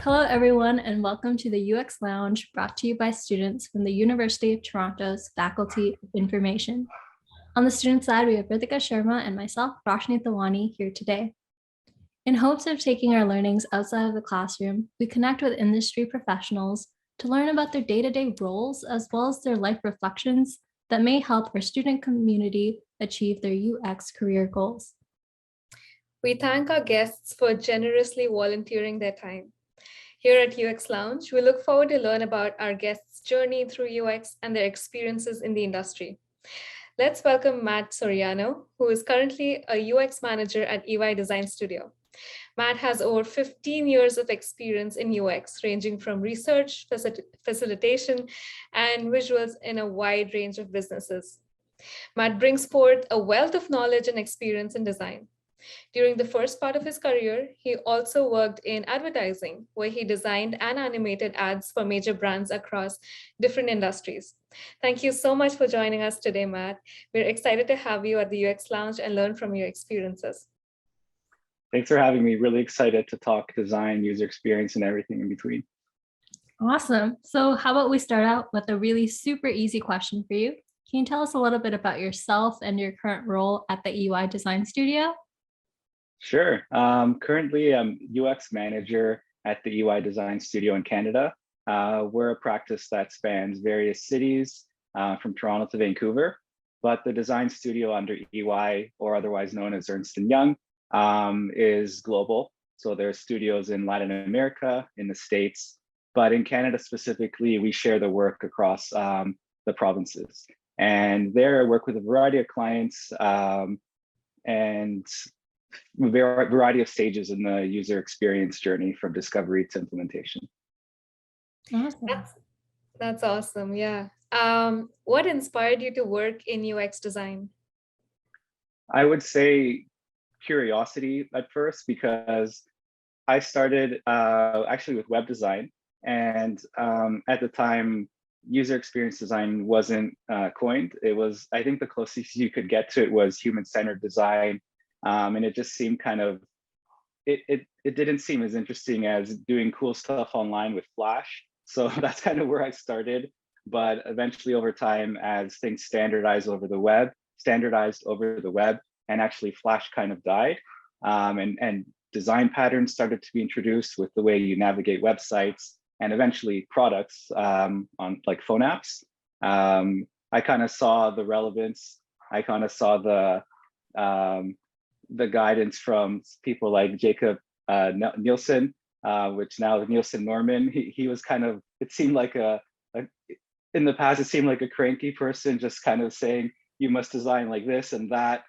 Hello, everyone, and welcome to the UX Lounge brought to you by students from the University of Toronto's Faculty of Information. On the student side, we have Ritika, Sharma, and myself, Roshni, Thawani, here today. In hopes of taking our learnings outside of the classroom, we connect with industry professionals to learn about their day-to-day roles as well as their life reflections that may help our student community achieve their UX career goals. We thank our guests for generously volunteering their time. Here at UX Lounge, we look forward to learn about our guests' journey through UX and their experiences in the industry. Let's welcome Matt Soriano, who is currently a UX manager at EY Design Studio. Matt has over 15 years of experience in UX, ranging from research, facilitation, and visuals in a wide range of businesses. Matt brings forth a wealth of knowledge and experience in design. During the first part of his career, he also worked in advertising, where he designed and animated ads for major brands across different industries. Thank you so much for joining us today, Matt. We're excited to have you at the UX Lounge and learn from your experiences. Thanks for having me. Really excited to talk design, user experience, and everything in between. Awesome. So how about we start out with a really super easy question for you. Can you tell us a little bit about yourself and your current role at the EY Design Studio? Sure. Currently, I'm UX manager at the EY Design Studio in Canada. We're a practice that spans various cities from Toronto to Vancouver, but the design studio under EY, or otherwise known as Ernst & Young, is global. So there are studios in Latin America, in the States, but in Canada specifically, we share the work across the provinces. And there I work with a variety of clients and a variety of stages in the user experience journey from discovery to implementation. Awesome. That's awesome. Yeah. What inspired you to work in UX design? I would say curiosity at first, because I started actually with web design. And at the time, user experience design wasn't coined. It was, I think the closest you could get to it was human-centered design. And it just seemed kind of, it didn't seem as interesting as doing cool stuff online with Flash. So that's kind of where I started. But eventually over time, as things standardized over the web, and actually Flash kind of died, and design patterns started to be introduced with the way you navigate websites and eventually products on like phone apps. I kind of saw the relevance. I kind of saw the guidance from people like Jacob Nielsen, which now is Nielsen Norman. He was kind of, it seemed like in the past, it seemed like a cranky person just kind of saying, you must design like this and that,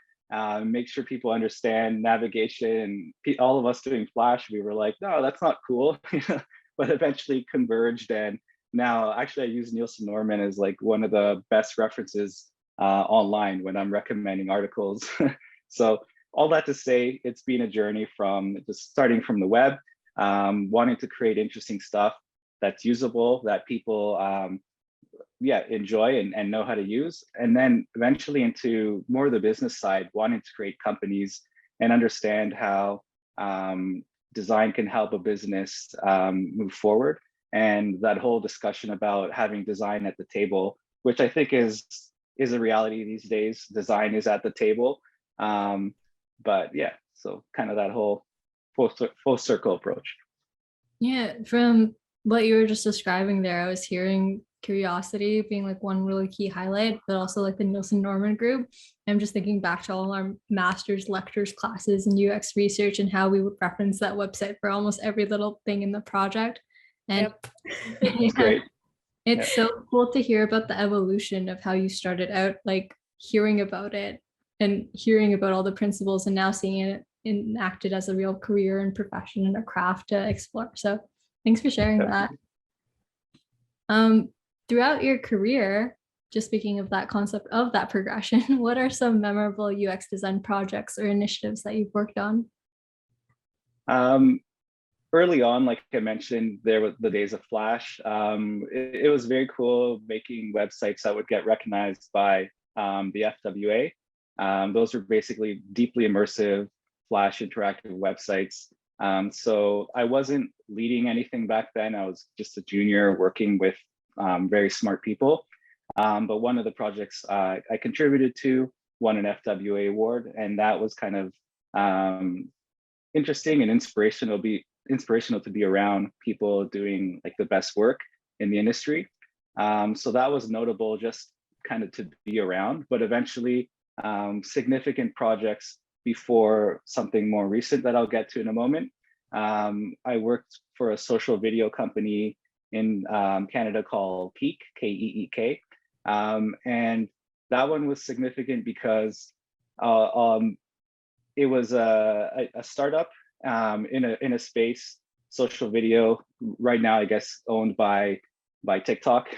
make sure people understand navigation. And all of us doing Flash, we were like, no, that's not cool. But eventually converged. And now actually I use Nielsen Norman as like one of the best references online when I'm recommending articles. So all that to say, it's been a journey from just starting from the web, wanting to create interesting stuff that's usable, that people enjoy and know how to use. And then eventually into more of the business side, wanting to create companies and understand how design can help a business move forward. And that whole discussion about having design at the table, which I think is a reality these days. Design is at the table. But yeah, so kind of that whole full circle approach. Yeah, from what you were just describing there, I was hearing curiosity being like one really key highlight, but also like the Nielsen Norman group. I'm just thinking back to all our master's lectures classes in UX research and how we would reference that website for almost every little thing in the project. And That's great. It's so cool to hear about the evolution of how you started out, like hearing about it and hearing about all the principles and now seeing it enacted as a real career and profession and a craft to explore. So thanks for sharing that. Throughout your career, just speaking of that concept of that progression, what are some memorable UX design projects or initiatives that you've worked on? Early on, like I mentioned, there were the days of Flash. It was very cool making websites that would get recognized by the FWA. Those were basically deeply immersive Flash interactive websites So I wasn't leading anything back then. I was just a junior working with very smart people. But one of the projects I contributed to won an FWA award, and that was kind of interesting and inspirational to be around people doing like the best work in the industry. So that was notable just kind of to be around, but eventually significant projects before something more recent that I'll get to in a moment. I worked for a social video company in Canada called Keek, Keek. And that one was significant because it was a startup in a space, social video, right now, I guess, owned by TikTok,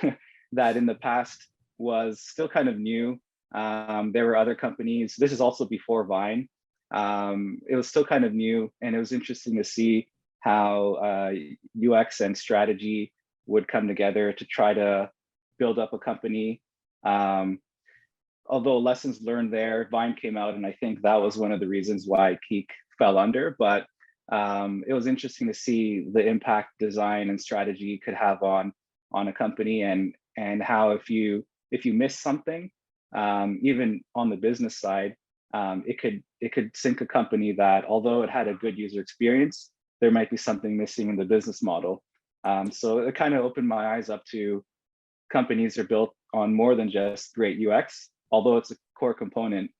that in the past was still kind of new. There were other companies. This is also before Vine. It was still kind of new, and it was interesting to see how UX and strategy would come together to try to build up a company. Although lessons learned there, Vine came out, and I think that was one of the reasons why Keek fell under. But it was interesting to see the impact design and strategy could have on a company, and how if you miss something, even on the business side, it could sink a company that, although it had a good user experience, there might be something missing in the business model. So it kind of opened my eyes up to companies are built on more than just great UX, although it's a core component.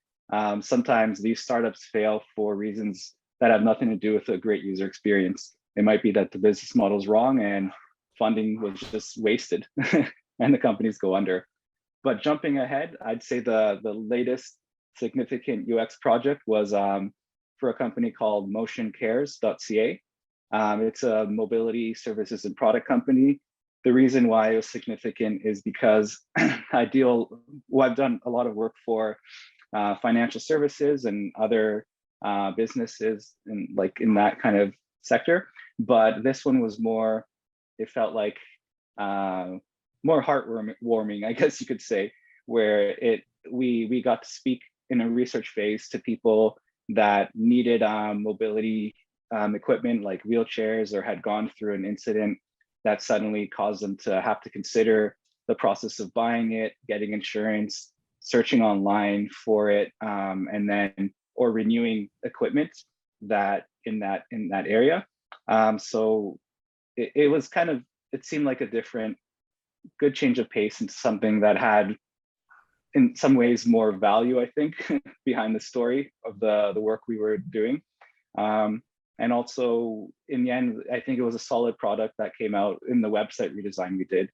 Sometimes these startups fail for reasons that have nothing to do with a great user experience. It might be that the business model is wrong and funding was just wasted and the companies go under. But jumping ahead, I'd say the latest significant UX project was for a company called motioncares.ca. It's a mobility services and product company. The reason why it was significant is because I've done a lot of work for financial services and other businesses in that kind of sector. But this one was more, it felt like more heartwarming, I guess you could say, where we got to speak in a research phase to people that needed mobility equipment like wheelchairs, or had gone through an incident that suddenly caused them to have to consider the process of buying it, getting insurance, searching online for it, and then or renewing equipment that in that area. So it was kind of, it seemed like a different, good change of pace into something that had, in some ways, more value, I think, behind the story of the work we were doing. And also, in the end, I think it was a solid product that came out in the website redesign we did.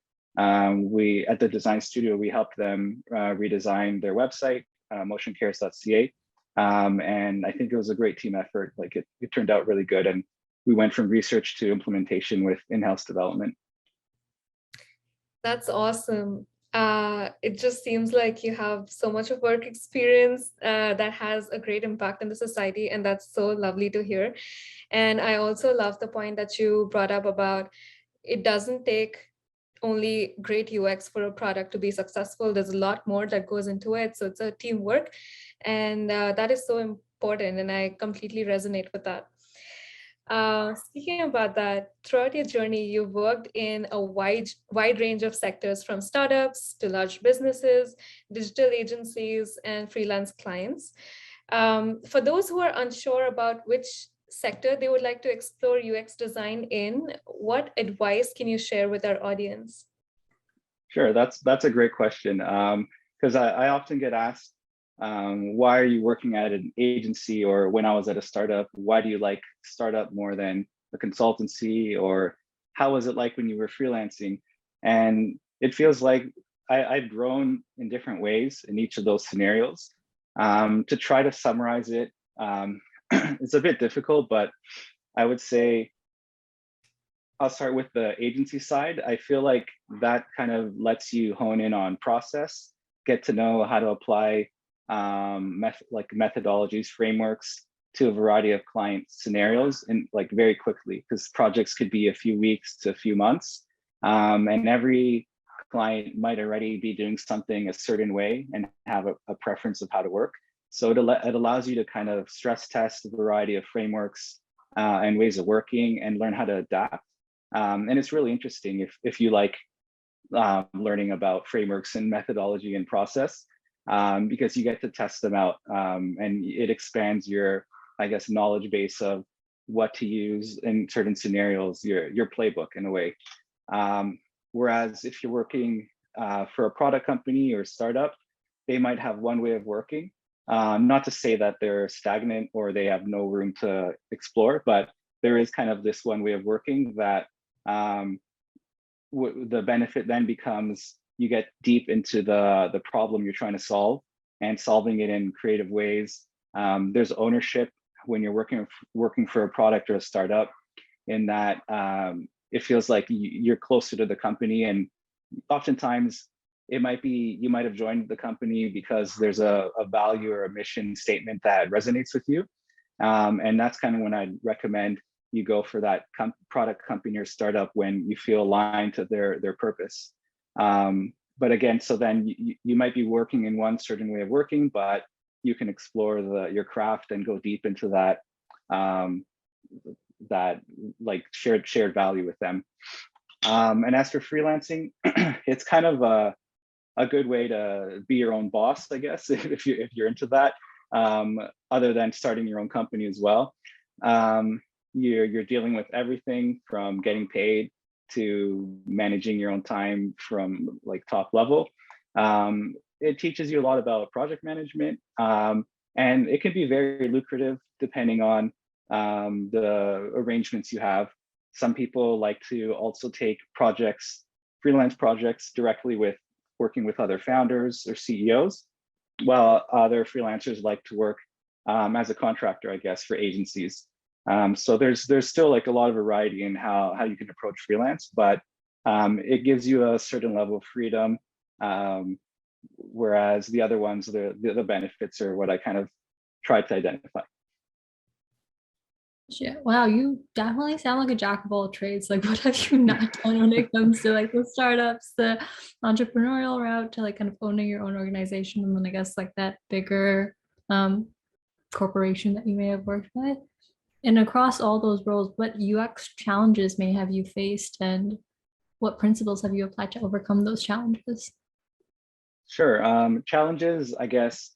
We, at the design studio, we helped them redesign their website, motioncares.ca. And I think it was a great team effort. Like it turned out really good. And we went from research to implementation with in-house development. That's awesome. It just seems like you have so much of work experience that has a great impact in the society, and that's so lovely to hear. And I also love the point that you brought up about it doesn't take only great UX for a product to be successful. There's a lot more that goes into it. So it's a teamwork, and that is so important, and I completely resonate with that. Speaking about that, throughout your journey, you've worked in a wide range of sectors, from startups to large businesses, digital agencies, and freelance clients. For those who are unsure about which sector they would like to explore UX design in, what advice can you share with our audience? Sure, that's a great question, because I often get asked, why are you working at an agency, or when I was at a startup, why do you like startup more than a consultancy, or how was it like when you were freelancing? And it feels like I've grown in different ways in each of those scenarios. To try to summarize it, it's a bit difficult, but I would say I'll start with the agency side. I feel like that kind of lets you hone in on process, get to know how to apply methodologies, frameworks to a variety of client scenarios, and like very quickly, because projects could be a few weeks to a few months, and every client might already be doing something a certain way and have a preference of how to work. So it allows you to kind of stress test a variety of frameworks, and ways of working and learn how to adapt. And it's really interesting if you like learning about frameworks and methodology and process, because you get to test them out, and it expands your, I guess, knowledge base of what to use in certain scenarios, your playbook in a way. Whereas if you're working for a product company or startup, they might have one way of working. Not to say that they're stagnant or they have no room to explore, but there is kind of this one way of working that the benefit then becomes you get deep into the problem you're trying to solve and solving it in creative ways. There's ownership when you're working for a product or a startup, in that it feels like you're closer to the company, and oftentimes it might be you might have joined the company because there's a value or a mission statement that resonates with you, and that's kind of when I'd recommend you go for that product company or startup when you feel aligned to their purpose. But again, so then you might be working in one certain way of working, but you can explore your craft and go deep into that that like shared value with them. And as for freelancing, it's kind of a good way to be your own boss, I guess, if you're into that. Other than starting your own company as well. You're dealing with everything from getting paid to managing your own time from like top level. It teaches you a lot about project management, and it can be very lucrative depending on the arrangements you have. Some people like to also take freelance projects directly with working with other founders or CEOs, while other freelancers like to work as a contractor, I guess, for agencies. So there's still like a lot of variety in how you can approach freelance, but it gives you a certain level of freedom, whereas the other ones, the benefits are what I kind of tried to identify. Yeah, wow, you definitely sound like a jack of all trades. Like, what have you not done when it comes to like the startups, the entrepreneurial route, to like kind of owning your own organization, and then I guess like that bigger corporation that you may have worked with? And across all those roles, what UX challenges may have you faced, and what principles have you applied to overcome those challenges? Sure. Challenges, I guess,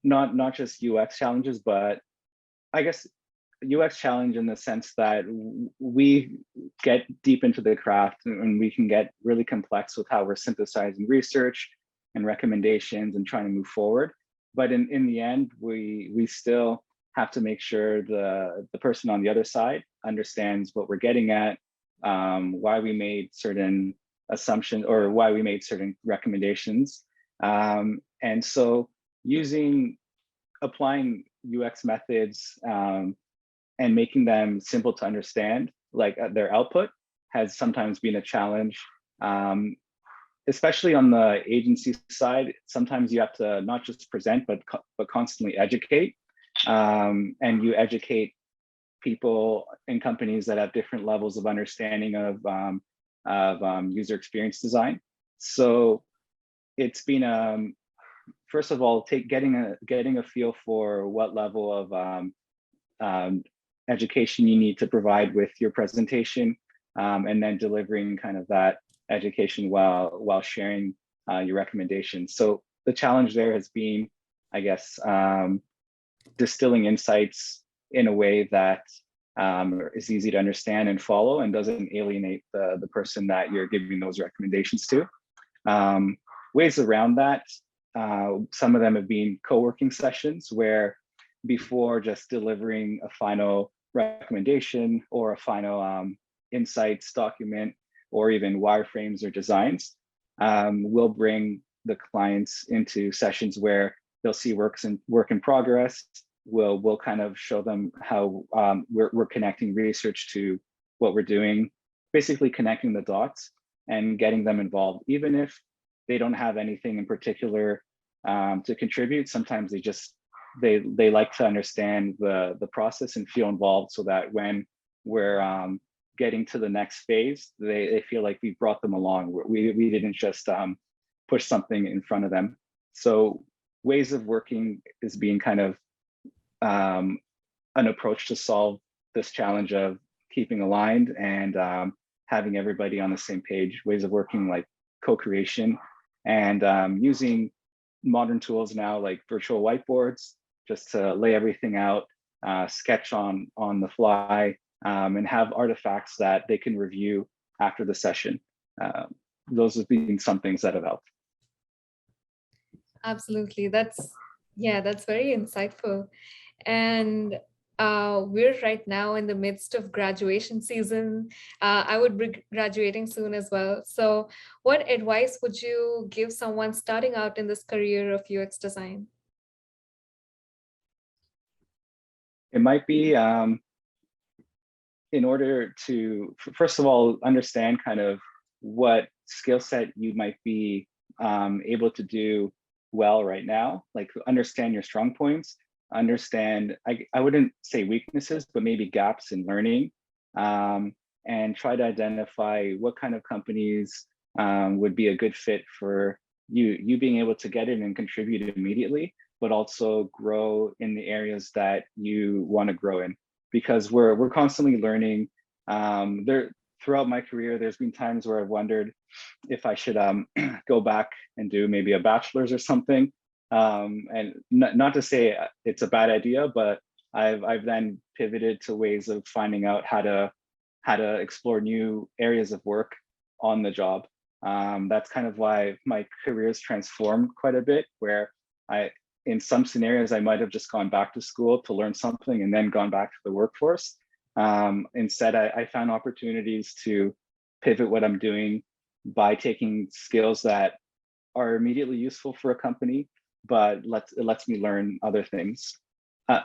not just UX challenges, but I guess UX challenge in the sense that we get deep into the craft and we can get really complex with how we're synthesizing research and recommendations and trying to move forward. But in the end, we still have to make sure the person on the other side understands what we're getting at, why we made certain assumptions or why we made certain recommendations. And so applying UX methods and making them simple to understand, like their output, has sometimes been a challenge. Especially on the agency side, sometimes you have to not just present, but constantly educate. And you educate people in companies that have different levels of understanding of user experience design. So it's been, first of all, getting a feel for what level of education you need to provide with your presentation, and then delivering kind of that education while sharing your recommendations. So the challenge there has been, I guess, distilling insights in a way that is easy to understand and follow and doesn't alienate the person that you're giving those recommendations to. Ways around that, some of them have been co-working sessions where before just delivering a final recommendation or a final insights document or even wireframes or designs, we'll bring the clients into sessions where they'll see work in progress. We'll kind of show them how we're connecting research to what we're doing, basically connecting the dots and getting them involved, even if they don't have anything in particular to contribute. Sometimes they like to understand the process and feel involved, so that when we're getting to the next phase, they feel like we brought them along. We didn't just push something in front of them. So ways of working is being kind of an approach to solve this challenge of keeping aligned and having everybody on the same page, ways of working like co-creation, and using modern tools now like virtual whiteboards just to lay everything out, sketch on the fly, and have artifacts that they can review after the session. Those have been some things that have helped. Absolutely. That's very insightful. And we're right now in the midst of graduation season. I would be graduating soon as well. So what advice would you give someone starting out in this career of UX design? It might be in order to, first of all, understand kind of what skill set you might be able to do well right now, like understand your strong points, understand, I wouldn't say weaknesses, but maybe gaps in learning, and try to identify what kind of companies would be a good fit for you being able to get in and contribute immediately, but also grow in the areas that you want to grow in, because we're constantly learning. Throughout my career, there's been times where I've wondered if I should go back and do maybe a bachelor's or something. And not to say it's a bad idea, but I've then pivoted to ways of finding out how to explore new areas of work on the job. That's kind of why my career has transformed quite a bit, where in some scenarios, I might have just gone back to school to learn something and then gone back to the workforce. Instead, I found opportunities to pivot what I'm doing by taking skills that are immediately useful for a company, but it lets me learn other things.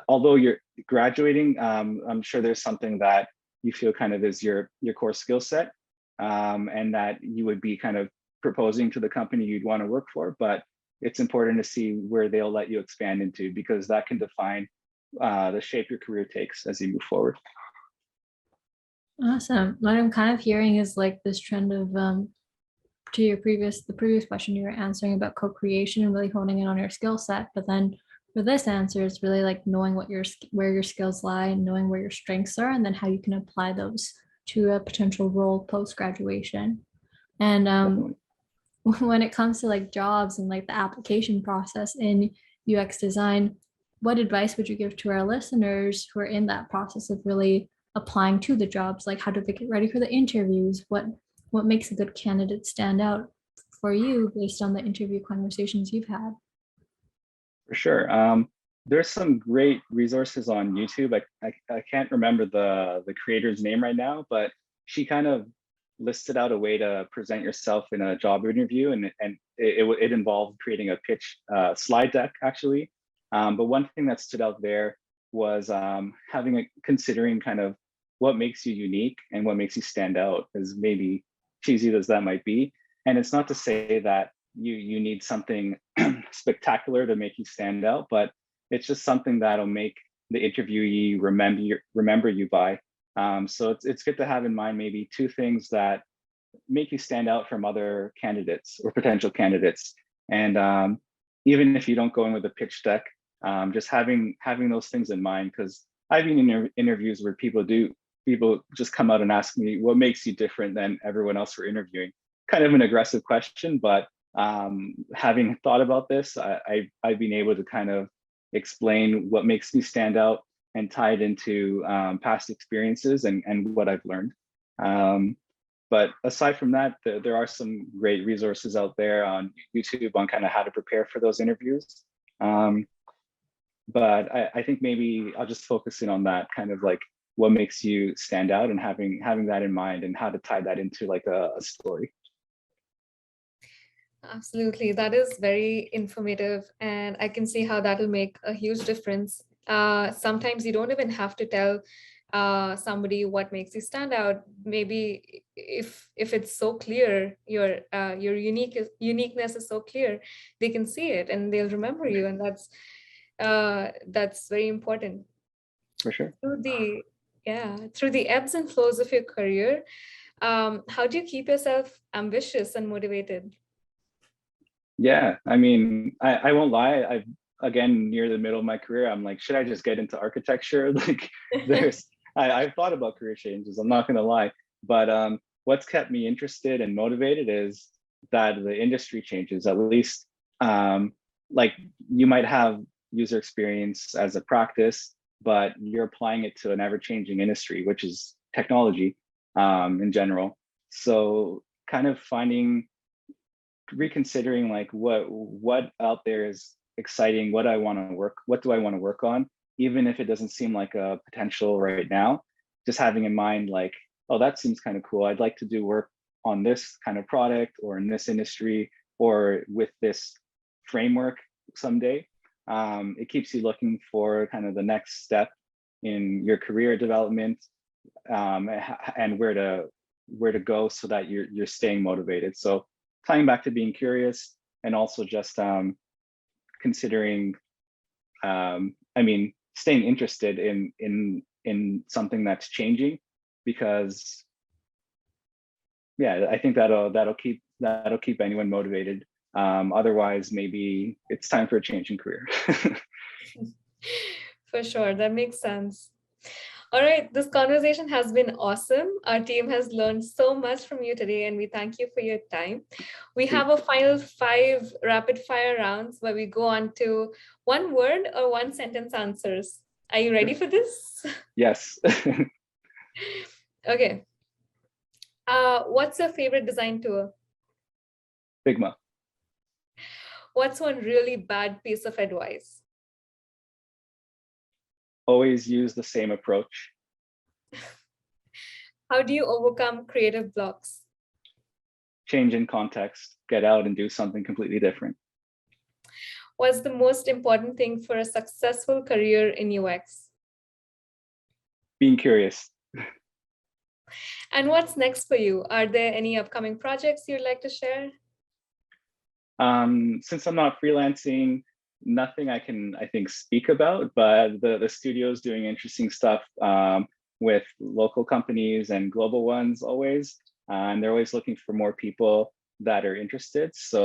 Although you're graduating, I'm sure there's something that you feel kind of is your core skill set, and that you would be kind of proposing to the company you'd want to work for, but it's important to see where they'll let you expand into, because that can define the shape your career takes as you move forward. Awesome. What I'm kind of hearing is like this trend of to the previous question you were answering about co-creation and really honing in on your skill set, but then for this answer, it's really like knowing where your skills lie and knowing where your strengths are, and then how you can apply those to a potential role post-graduation. And when it comes to like jobs and like the application process in UX design, what advice would you give to our listeners who are in that process of really applying to the jobs? Like, how do they get ready for the interviews? What makes a good candidate stand out for you based on the interview conversations you've had? For sure. There's some great resources on YouTube. I can't remember the creator's name right now, but she kind of listed out a way to present yourself in a job interview, and it involved creating a pitch slide deck actually. But one thing that stood out there was considering kind of what makes you unique and what makes you stand out, as maybe cheesy as that might be. And it's not to say that you need something spectacular to make you stand out, but it's just something that'll make the interviewee remember you by. So it's good to have in mind maybe two things that make you stand out from other candidates or potential candidates. And even if you don't go in with a pitch deck, just having those things in mind, because I've been in interviews where people just come out and ask me, what makes you different than everyone else we're interviewing? Kind of an aggressive question, but having thought about this, I've been able to kind of explain what makes me stand out and tie it into past experiences and what I've learned. But aside from that, there are some great resources out there on YouTube on kind of how to prepare for those interviews. But I think maybe I'll just focus in on that kind of like what makes you stand out, and having that in mind and how to tie that into like a story. Absolutely. That is very informative, and I can see how that will make a huge difference. Sometimes you don't even have to tell somebody what makes you stand out. Maybe if it's so clear, your uniqueness is so clear, they can see it and they'll remember you, and that's very important. For sure. Through the ebbs and flows of your career, how do you keep yourself ambitious and motivated? Yeah, I mean, I won't lie. Again, near the middle of my career, I'm like, should I just get into architecture? Like, I've thought about career changes, I'm not gonna lie, but what's kept me interested and motivated is that the industry changes. At least like you might have user experience as a practice, but you're applying it to an ever-changing industry, which is technology in general. So kind of reconsidering like what out there is exciting, what do I want to work on, even if it doesn't seem like a potential right now. Just having in mind like, oh, that seems kind of cool. I'd like to do work on this kind of product or in this industry or with this framework someday. It keeps you looking for kind of the next step in your career development, and where to go so that you're staying motivated. So tying back to being curious and also just considering, staying interested in something that's changing, because I think that'll keep anyone motivated. Otherwise, maybe it's time for a change in career. For sure, that makes sense. All right, this conversation has been awesome. Our team has learned so much from you today, and we thank you for your time. We have a final 5 rapid fire rounds where we go on to 1 word or 1 sentence answers. Are you ready for this? Yes. Okay. What's your favorite design tool? Figma. What's one really bad piece of advice? Always use the same approach. How do you overcome creative blocks? Change in context, get out and do something completely different. What's the most important thing for a successful career in UX? Being curious. And what's next for you? Are there any upcoming projects you'd like to share? Since I'm not freelancing, nothing I think speak about, but the studio's doing interesting stuff with local companies and global ones always, and they're always looking for more people that are interested. So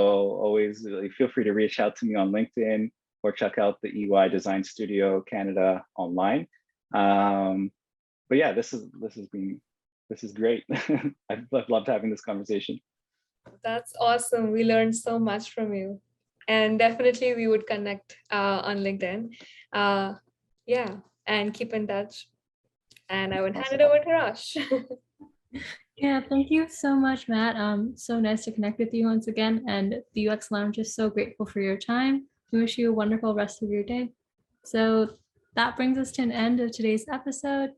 always really feel free to reach out to me on LinkedIn or check out the EY Design Studio Canada online. But yeah, this is great. I've loved having this conversation. That's awesome. We learned so much from you. And definitely we would connect on LinkedIn. And keep in touch. And I would hand it over to Rosh. Yeah, thank you so much, Matt. So nice to connect with you once again. And the UX Lounge is so grateful for your time. We wish you a wonderful rest of your day. So that brings us to an end of today's episode,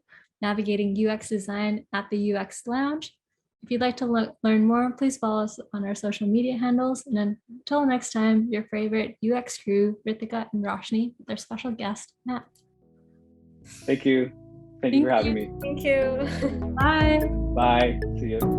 Navigating UX Design at the UX Lounge. If you'd like to learn more, please follow us on our social media handles. And until next time, your favorite UX crew, Ritika and Roshni, with their special guest, Matt. Thank you. Thank you for having me. Thank you. Bye. Bye. See you.